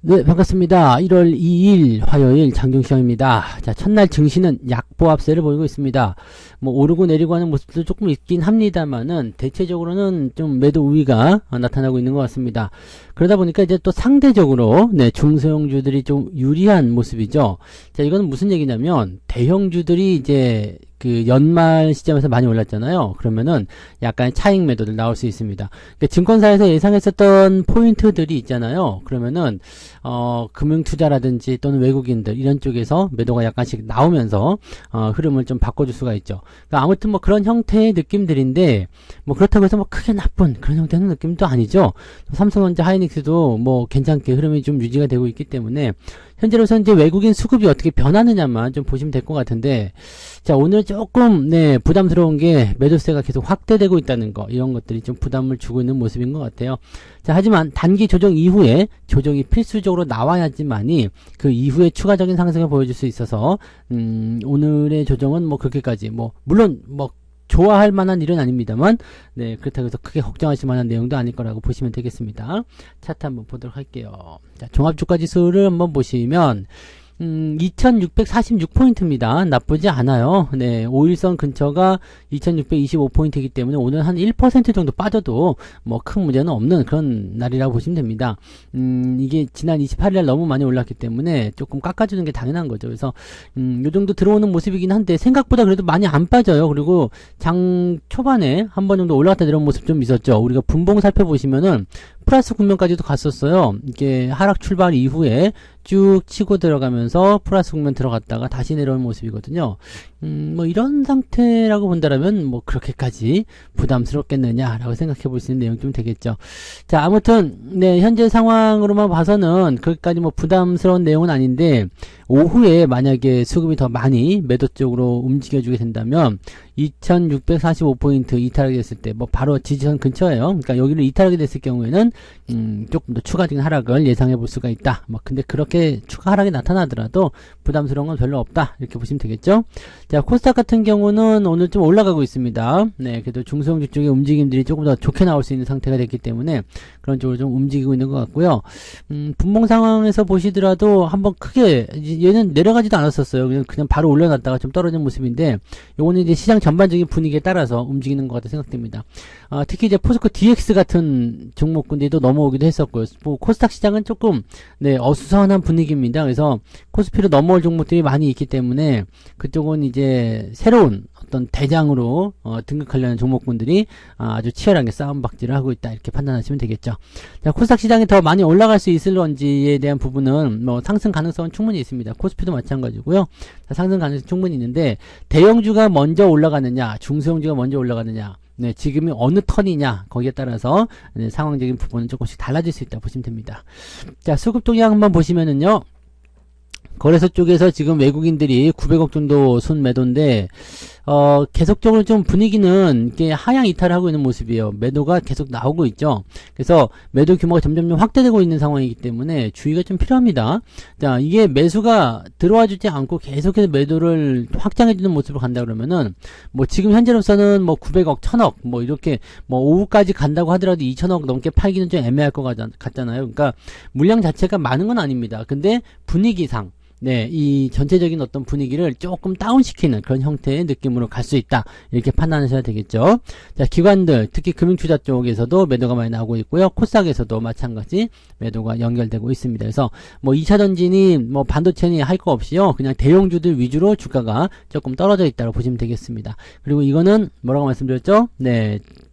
네, 반갑습니다. 1월 2일 화요일 장중시장입니다. 자, 첫날 증시는 약보합세를 보이고 있습니다. 뭐 오르고 내리고 하는 모습도 조금 있긴 합니다만은 대체적으로는 좀 매도 우위가 나타나고 있는 것 같습니다. 그러다 보니까 이제 또 상대적으로 중소형주들이 좀 유리한 모습이죠. 자, 이거는 무슨 얘기냐면 대형주들이 이제 그 연말 시점에서 많이 올랐잖아요. 그러면은 약간 차익 매도들 나올 수 있습니다. 그러니까 증권사에서 예상했었던 포인트들이 있잖아요. 그러면은 금융투자라든지 또는 외국인들 이런 쪽에서 매도가 약간씩 나오면서 흐름을 좀 바꿔줄 수가 있죠. 그러니까 아무튼 뭐 그런 형태의 느낌들인데 뭐 그렇다고 해서 뭐 크게 나쁜 그런 형태의 느낌도 아니죠. 삼성전자, 하이닉스도 뭐 괜찮게 흐름이 좀 유지가 되고 있기 때문에 현재로서는 이제 외국인 수급이 어떻게 변하느냐만 좀 보시면 될 것 같은데, 자, 오늘 조금 부담스러운 게 매도세가 계속 확대되고 있다는 거, 이런 것들이 좀 부담을 주고 있는 모습인 것 같아요. 자, 하지만 단기 조정 이후에 조정이 필수적으로 나와야지만이 그 이후에 추가적인 상승을 보여줄 수 있어서 오늘의 조정은 뭐 그렇게까지 물론 좋아할 만한 일은 아닙니다만, 그렇다고 해서 크게 걱정하실 만한 내용도 아닐 거라고 보시면 되겠습니다. 차트 한번 보도록 할게요. 자, 종합주가지수를 한번 보시면, 2646포인트입니다. 나쁘지 않아요. 5일선 근처가 2625포인트이기 때문에 오늘 한 1% 정도 빠져도 뭐 큰 문제는 없는 그런 날이라고 보시면 됩니다. 이게 지난 28일날 너무 많이 올랐기 때문에 조금 깎아주는 게 당연한 거죠. 그래서, 요 정도 들어오는 모습이긴 한데 생각보다 그래도 많이 안 빠져요. 그리고 장 초반에 한 번 정도 올라갔다 내려온 모습 좀 있었죠. 우리가 분봉 살펴보시면은 플러스 국면까지도 갔었어요. 이게 하락 출발 이후에 쭉 치고 들어가면서 플러스 국면 들어갔다가 다시 내려온 모습이거든요. 뭐 이런 상태라고 본다라면 뭐 그렇게까지 부담스럽겠느냐라고 생각해 볼 수 있는 내용 좀 되겠죠. 자, 아무튼 현재 상황으로만 봐서는 그렇게까지 뭐 부담스러운 내용은 아닌데, 오후에 만약에 수급이 더 많이 매도 쪽으로 움직여주게 된다면 2645포인트 이탈하게 됐을 때 뭐 바로 지지선 근처예요. 그러니까 여기를 이탈하게 됐을 경우에는 조금 더 추가적인 하락을 예상해 볼 수가 있다. 뭐 근데 그렇게 추가 하락이 나타나더라도 부담스러운 건 별로 없다, 이렇게 보시면 되겠죠. 자, 코스닥 같은 경우는 오늘 좀 올라가고 있습니다. 그래도 중소형주 쪽의 움직임들이 조금 더 좋게 나올 수 있는 상태가 됐기 때문에 그런 쪽으로 좀 움직이고 있는 것 같고요. 분봉 상황에서 보시더라도 한번 크게, 얘는 내려가지도 않았었어요. 그냥 바로 올려놨다가 좀 떨어진 모습인데, 요거는 이제 시장 전반적인 분위기에 따라서 움직이는 것 같다 생각됩니다. 특히 이제 포스코 DX 같은 종목군들도 넘어오기도 했었고요. 뭐 코스닥 시장은 조금 어수선한 분위기입니다. 그래서 코스피로 넘어올 종목들이 많이 있기 때문에 그쪽은 이제 새로운 어떤 대장으로 등극하려는 종목군들이 아주 치열하게 싸움박질을 하고 있다, 이렇게 판단하시면 되겠죠. 자, 코스닥 시장이 더 많이 올라갈 수 있을런지에 대한 부분은 뭐 상승 가능성은 충분히 있습니다. 코스피도 마찬가지고요. 자, 상승 가능성이 충분히 있는데, 대형주가 먼저 올라가느냐, 중소형주가 먼저 올라가느냐, 지금이 어느 턴이냐, 거기에 따라서 상황적인 부분은 조금씩 달라질 수 있다 보시면 됩니다. 자, 수급 동향 한번 보시면은요, 거래소 쪽에서 지금 외국인들이 900억 정도 순 매도인데, 계속적으로 좀 분위기는 이렇게 하향 이탈하고 있는 모습이에요. 매도가 계속 나오고 있죠. 그래서 매도 규모가 점점 확대되고 있는 상황이기 때문에 주의가 좀 필요합니다. 자, 이게 매수가 들어와 주지 않고 계속해서 매도를 확장해주는 모습으로 간다 그러면은, 뭐 지금 현재로서는 뭐 900억, 1000억, 뭐 이렇게 뭐 오후까지 간다고 하더라도 2000억 넘게 팔기는 좀 애매할 것 같잖아요. 그러니까 물량 자체가 많은 건 아닙니다. 근데 분위기상, 이 전체적인 어떤 분위기를 조금 다운시키는 그런 형태의 느낌으로 갈 수 있다, 이렇게 판단하셔야 되겠죠. 자, 기관들, 특히 금융투자 쪽에서도 매도가 많이 나오고 있고요. 코스닥에서도 마찬가지 매도가 연결되고 있습니다. 그래서 뭐 2차전지니 뭐 반도체니 할 거 없이요, 그냥 대형주들 위주로 주가가 조금 떨어져 있다고 보시면 되겠습니다. 그리고 이거는 뭐라고 말씀드렸죠?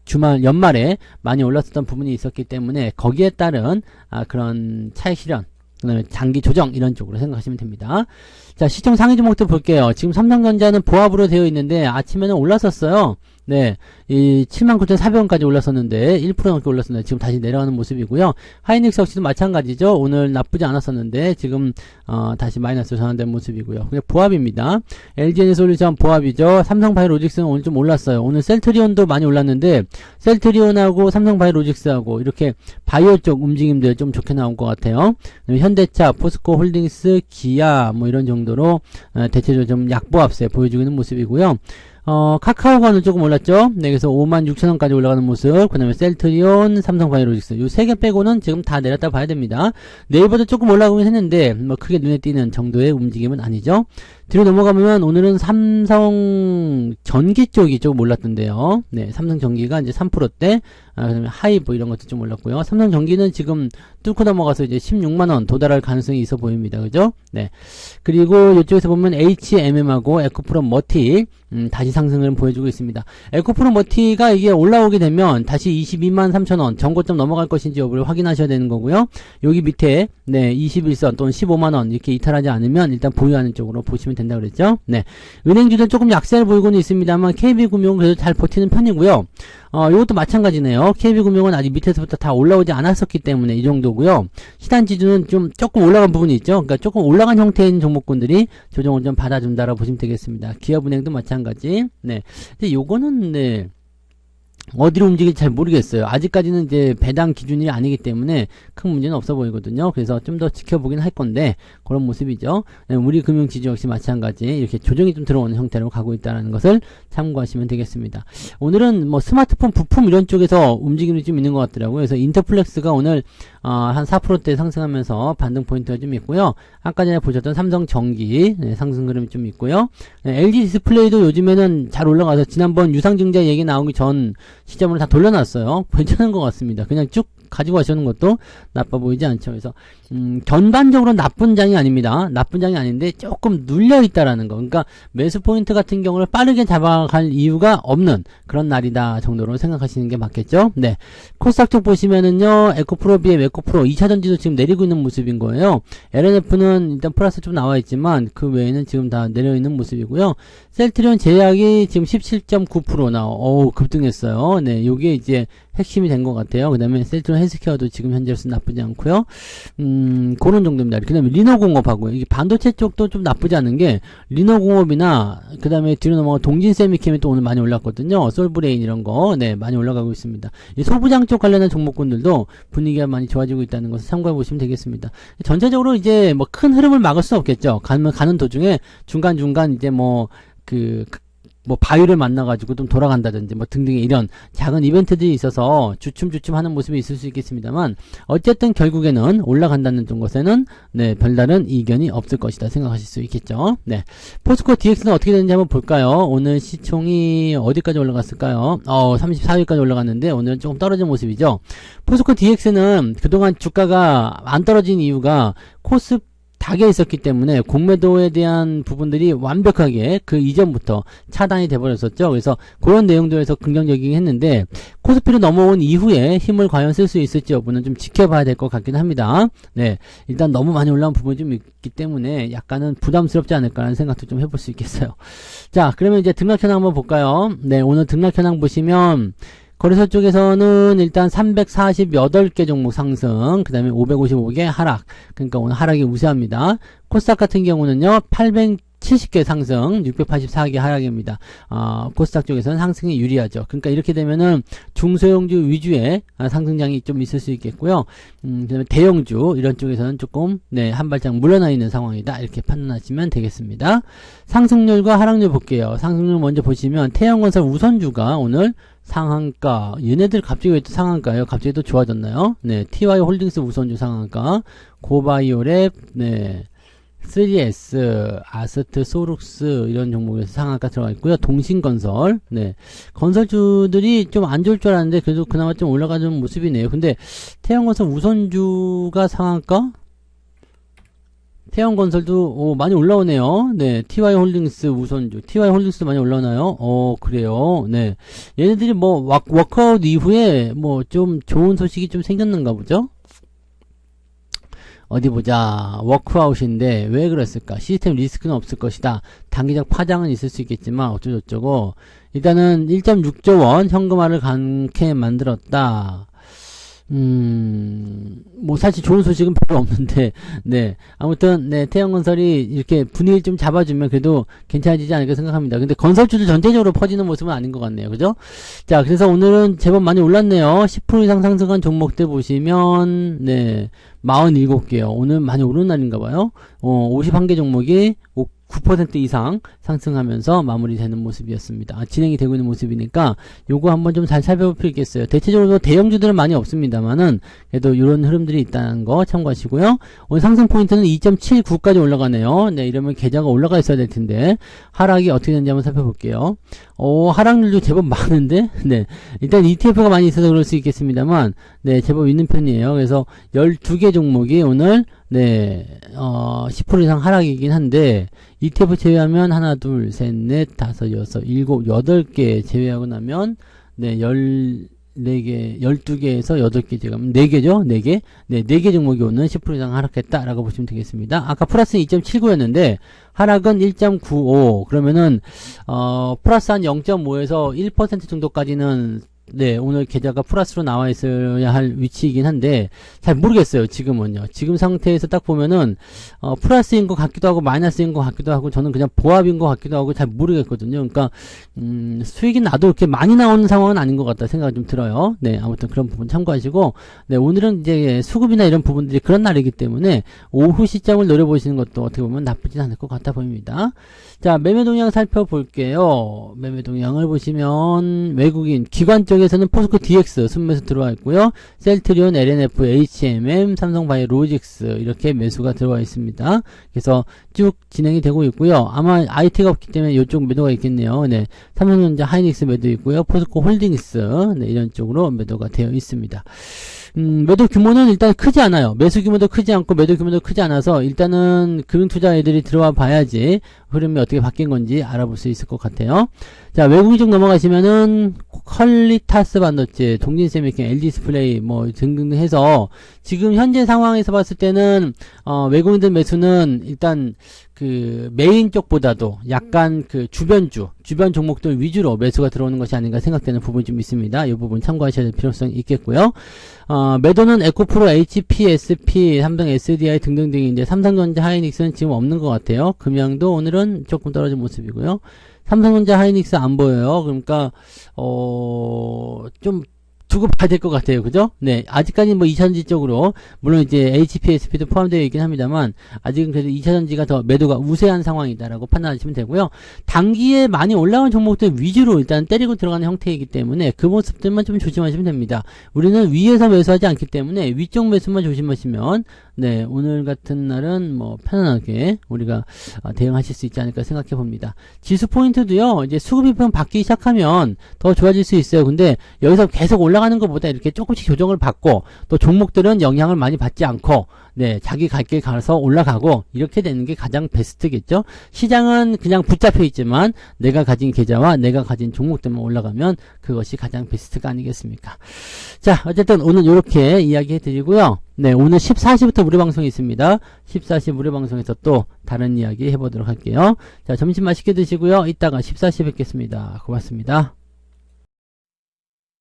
주말 연말에 많이 올랐었던 부분이 있었기 때문에 거기에 따른 그런 차익 실현, 그다음에 장기 조정, 이런 쪽으로 생각하시면 됩니다. 자, 시총 상위 종목도 볼게요. 지금 삼성전자는 보합으로 되어 있는데 아침에는 올랐었어요. 이 79,400원까지 올랐었는데 1% 넘게 올랐었는데 지금 다시 내려가는 모습이고요. 하이닉스 역시도 마찬가지죠. 오늘 나쁘지 않았었는데 지금 다시 마이너스로 전환된 모습이고요. 그냥 보합입니다. LG에너솔루션 보합이죠. 삼성바이오로직스는 오늘 좀 올랐어요. 오늘 셀트리온도 많이 올랐는데 셀트리온하고 삼성바이오로직스하고 이렇게 바이오 쪽 움직임들 좀 좋게 나온 것 같아요. 현대차, 포스코홀딩스, 기아 뭐 이런 정도로 대체적으로 좀 약보합세 보여주고 있는 모습이고요. 카카오가 오늘 조금 올랐죠? 네, 그래서 56,000원까지 올라가는 모습. 그 다음에 셀트리온, 삼성바이오로직스. 요 세 개 빼고는 지금 다 내렸다 봐야 됩니다. 네이버도 조금 올라오긴 했는데, 뭐 크게 눈에 띄는 정도의 움직임은 아니죠. 뒤로 넘어가면 오늘은 삼성 전기 쪽이 조금 올랐던데요. 네, 삼성 전기가 이제 3%대, 그 다음에 하이브 이런 것도 좀 올랐고요. 삼성 전기는 지금 뚫고 넘어가서 이제 16만원 도달할 가능성이 있어 보입니다. 그죠? 네. 그리고 이쪽에서 보면 HMM하고 에코프로 머티, 다시 상승을 보여주고 있습니다. 에코프로 머티가 이게 올라오게 되면 다시 22만 3천원 전고점 넘어갈 것인지 여부를 확인하셔야 되는 거고요. 여기 밑에, 네, 21선 또는 15만원 이렇게 이탈하지 않으면 일단 보유하는 쪽으로 보시면 된다 그랬죠. 네. 은행주들 조금 약세를 보이고는 있습니다만 KB금융은 그래도 잘 버티는 편이고요. 이것도 마찬가지네요. KB금융은 아직 밑에서부터 다 올라오지 않았었기 때문에 이 정도고요. 시단지주는 좀 조금 올라간 부분이 있죠. 그러니까 조금 올라간 형태인 종목군들이 조정을 좀 받아준다라고 보시면 되겠습니다. 기업은행도 마찬가지. 네. 근데 요거는, 네. 어디로 움직일지 잘 모르겠어요. 아직까지는 이제 배당 기준이 아니기 때문에 큰 문제는 없어 보이거든요. 그래서 좀 더 지켜보긴 할 건데 그런 모습이죠. 네, 우리 금융지주 역시 마찬가지 이렇게 조정이 좀 들어오는 형태로 가고 있다는 것을 참고하시면 되겠습니다. 오늘은 뭐 스마트폰 부품 이런 쪽에서 움직임이 좀 있는 것 같더라고요. 그래서 인터플렉스가 오늘 한 4%대 상승하면서 반등 포인트가 좀 있고요. 아까 전에 보셨던 삼성전기 네, 상승 흐름이 좀 있고요. 네, LG 디스플레이도 요즘에는 잘 올라가서 지난번 유상증자 얘기 나오기 전 시점으로 다 돌려놨어요. 괜찮은 것 같습니다. 그냥 쭉 가지고 가시는 것도 나빠 보이지 않죠. 그래서 전반적으로 나쁜 장이 아닙니다. 나쁜 장이 아닌데 조금 눌려 있다라는 거. 그러니까 매수 포인트 같은 경우를 빠르게 잡아갈 이유가 없는 그런 날이다 정도로 생각하시는 게 맞겠죠. 네. 코스닥 쪽 보시면은요. 에코프로비의 에코프로 2차전지도 지금 내리고 있는 모습인 거예요. LNF는 일단 플러스 좀 나와 있지만 그 외에는 지금 다 내려 있는 모습이고요. 셀트리온 제약이 지금 17.9% 급등했어요. 네. 요게 이제 핵심이 된 것 같아요. 그 다음에 셀트리온 헬스케어도 지금 현재로서 나쁘지 않고요. 그런 정도입니다. 그 다음에 리노공업하고 이게 반도체 쪽도 좀 나쁘지 않은 게 리노공업이나 그 다음에 뒤로 넘어가 동진세미캠이 또 오늘 많이 올랐거든요. 솔브레인 이런 거 네 많이 올라가고 있습니다. 이 소부장 쪽 관련한 종목군들도 분위기가 많이 좋아지고 있다는 것을 참고해 보시면 되겠습니다. 전체적으로 이제 뭐 큰 흐름을 막을 수 없겠죠. 가는 도중에 중간중간 이제 뭐 바위를 만나가지고 좀 돌아간다든지 뭐 등등의 이런 작은 이벤트들이 있어서 주춤주춤 하는 모습이 있을 수 있겠습니다만 어쨌든 결국에는 올라간다는 것에는 네 별다른 이견이 없을 것이다 생각하실 수 있겠죠. 네. 포스코 DX는 어떻게 되는지 한번 볼까요? 오늘 시총이 어디까지 올라갔을까요? 34위까지 올라갔는데 오늘은 조금 떨어진 모습이죠. 포스코 DX는 그동안 주가가 안 떨어진 이유가 닭에 있었기 때문에 공매도에 대한 부분들이 완벽하게 그 이전부터 차단이 돼버렸었죠. 그래서 그런 내용들에서 긍정적이긴 했는데 코스피로 넘어온 이후에 힘을 과연 쓸 수 있을지 여부는 좀 지켜봐야 될 것 같긴 합니다. 네, 일단 너무 많이 올라온 부분이 좀 있기 때문에 약간은 부담스럽지 않을까라는 생각도 좀 해볼 수 있겠어요. 자, 그러면 이제 등락 현황 한번 볼까요? 네, 오늘 등락 현황 보시면 거래소 쪽에서는 일단 348개 종목 상승, 그 다음에 555개 하락. 그러니까 오늘 하락이 우세합니다. 코스닥 같은 경우는요, 870개 상승, 684개 하락입니다. 코스닥 쪽에서는 상승이 유리하죠. 그러니까 이렇게 되면은 중소형주 위주의 상승장이 좀 있을 수 있겠고요. 그 다음에 대형주, 이런 쪽에서는 조금, 네, 한 발짝 물러나 있는 상황이다. 이렇게 판단하시면 되겠습니다. 상승률과 하락률 볼게요. 상승률 먼저 보시면 태양건설 우선주가 오늘 상한가, 얘네들 갑자기 왜 또 상한가요? 갑자기 또 좋아졌나요? 네, TY 홀딩스 우선주 상한가, 고바이오랩, 네, 3S, 아스트, 소룩스 이런 종목에서 상한가 들어가 있고요. 동신건설, 네, 건설주들이 좀 안 좋을 줄 알았는데 그래도 그나마 좀 올라가는 모습이네요. 근데 태양건설 우선주가 상한가? 태양건설도 많이 올라오네요. 네, TY홀딩스 우선주, TY홀딩스도 많이 올라오나요? 그래요. 네, 얘네들이 뭐 워크아웃 이후에 뭐 좀 좋은 소식이 좀 생겼는가 보죠? 어디 보자. 워크아웃인데 왜 그랬을까? 시스템 리스크는 없을 것이다. 단기적 파장은 있을 수 있겠지만 어쩌고저쩌고 일단은 1.6조 원 현금화를 강하게 만들었다. 뭐 사실 좋은 소식은 별로 없는데 네, 아무튼 네, 태양건설이 이렇게 분위기를 좀 잡아주면 그래도 괜찮아지지 않을까 생각합니다. 근데 건설주도 전체적으로 퍼지는 모습은 아닌 것 같네요. 그죠? 자, 그래서 오늘은 제법 많이 올랐네요. 10% 이상 상승한 종목들 보시면 네, 47개요. 오늘 많이 오른 날인가봐요. 51개 종목이 9% 이상 상승하면서 마무리되는 모습이었습니다. 진행이 되고 있는 모습이니까 요거 한번 좀 잘 살펴볼 필요 있겠어요. 대체적으로 대형주들은 많이 없습니다만은 그래도 이런 흐름들이 있다는 거 참고하시고요. 오늘 상승 포인트는 2.79까지 올라가네요. 네, 이러면 계좌가 올라가 있어야 될 텐데 하락이 어떻게 되는지 한번 살펴볼게요. 하락률도 제법 많은데, 네, 일단 ETF가 많이 있어서 그럴 수 있겠습니다만, 네, 제법 있는 편이에요. 그래서 12개 종목이 오늘, 네, 10% 이상 하락이긴 한데, ETF 제외하면 하나, 둘, 셋, 넷, 다섯, 여섯, 일곱, 8개 제외하고 나면, 네, 14개, 12개에서 8개 제가면 4개죠? 4개? 네, 4개 종목이 오늘 10% 이상 하락했다라고 보시면 되겠습니다. 아까 플러스는 2.79였는데, 하락은 1.95. 그러면은, 플러스 한 0.5에서 1% 정도까지는 네, 오늘 계좌가 플러스로 나와 있어야 할 위치이긴 한데 잘 모르겠어요. 지금은요. 지금 상태에서 딱 보면은 플러스인 것 같기도 하고 마이너스인 것 같기도 하고 저는 그냥 보합인 것 같기도 하고 잘 모르겠거든요. 그러니까 수익이 나도 이렇게 많이 나오는 상황은 아닌 것 같다 생각이 좀 들어요. 네, 아무튼 그런 부분 참고하시고 네, 오늘은 이제 수급이나 이런 부분들이 그런 날이기 때문에 오후 시점을 노려보시는 것도 어떻게 보면 나쁘진 않을 것 같아 보입니다. 자, 매매 동향 살펴볼게요. 매매 동향을 보시면 외국인 기관 쪽에서는 포스코 DX 순매수 들어와 있고요. 셀트리온, LNF, HMM, 삼성바이오로직스 이렇게 매수가 들어와 있습니다. 그래서 쭉 진행이 되고 있고요. 아마 IT가 없기 때문에 이쪽 매도가 있겠네요. 네, 삼성전자, 하이닉스 매도 있고요. 포스코 홀딩스 네, 이런 쪽으로 매도가 되어 있습니다. 매도 규모는 일단 크지 않아요. 매수 규모도 크지 않고 매도 규모도 크지 않아서 일단은 금융투자 애들이 들어와 봐야지 흐름이 어떻게 바뀐 건지 알아볼 수 있을 것 같아요. 자, 외국인 쪽 넘어가시면은 퀄리타스 반도체, 동진세미캠, LG디스플레이 뭐 등등 해서 지금 현재 상황에서 봤을 때는 외국인들 매수는 일단 그 메인 쪽보다도 약간 그 주변 종목들 위주로 매수가 들어오는 것이 아닌가 생각되는 부분이 좀 있습니다. 이 부분 참고하셔야 될 필요성이 있겠고요. 매도는 에코프로, HP, SP, 삼성 SDI 등등등인데 삼성전자, 하이닉스는 지금 없는 것 같아요. 금양도 오늘은 조금 떨어진 모습이고요. 삼성전자, 하이닉스 안 보여요. 그러니까 좀 두고 봐야 될 것 같아요. 그죠? 네. 아직까지 뭐 2차전지 쪽으로, 물론 이제 HP, SP도 포함되어 있긴 합니다만, 아직은 그래도 2차전지가 더 매도가 우세한 상황이다라고 판단하시면 되고요. 단기에 많이 올라온 종목들 위주로 일단 때리고 들어가는 형태이기 때문에 그 모습들만 좀 조심하시면 됩니다. 우리는 위에서 매수하지 않기 때문에 위쪽 매수만 조심하시면, 네. 오늘 같은 날은 뭐 편안하게 우리가 대응하실 수 있지 않을까 생각해 봅니다. 지수 포인트도요, 이제 수급이 받기 시작하면 더 좋아질 수 있어요. 근데 여기서 계속 올라가는 것보다 이렇게 조금씩 조정을 받고 또 종목들은 영향을 많이 받지 않고 네, 자기 갈 길 가서 올라가고 이렇게 되는 게 가장 베스트겠죠. 시장은 그냥 붙잡혀 있지만 내가 가진 계좌와 내가 가진 종목들만 올라가면 그것이 가장 베스트가 아니겠습니까. 자, 어쨌든 오늘 이렇게 이야기해 드리고요. 네, 오늘 14시부터 무료 방송이 있습니다. 14시 무료 방송에서 또 다른 이야기 해보도록 할게요. 자, 점심 맛있게 드시고요. 이따가 14시 뵙겠습니다. 고맙습니다.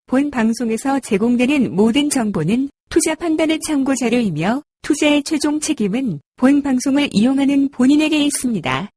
본 방송에서 제공되는 모든 정보는 투자 판단의 참고 자료이며 투자의 최종 책임은 본 방송을 이용하는 본인에게 있습니다.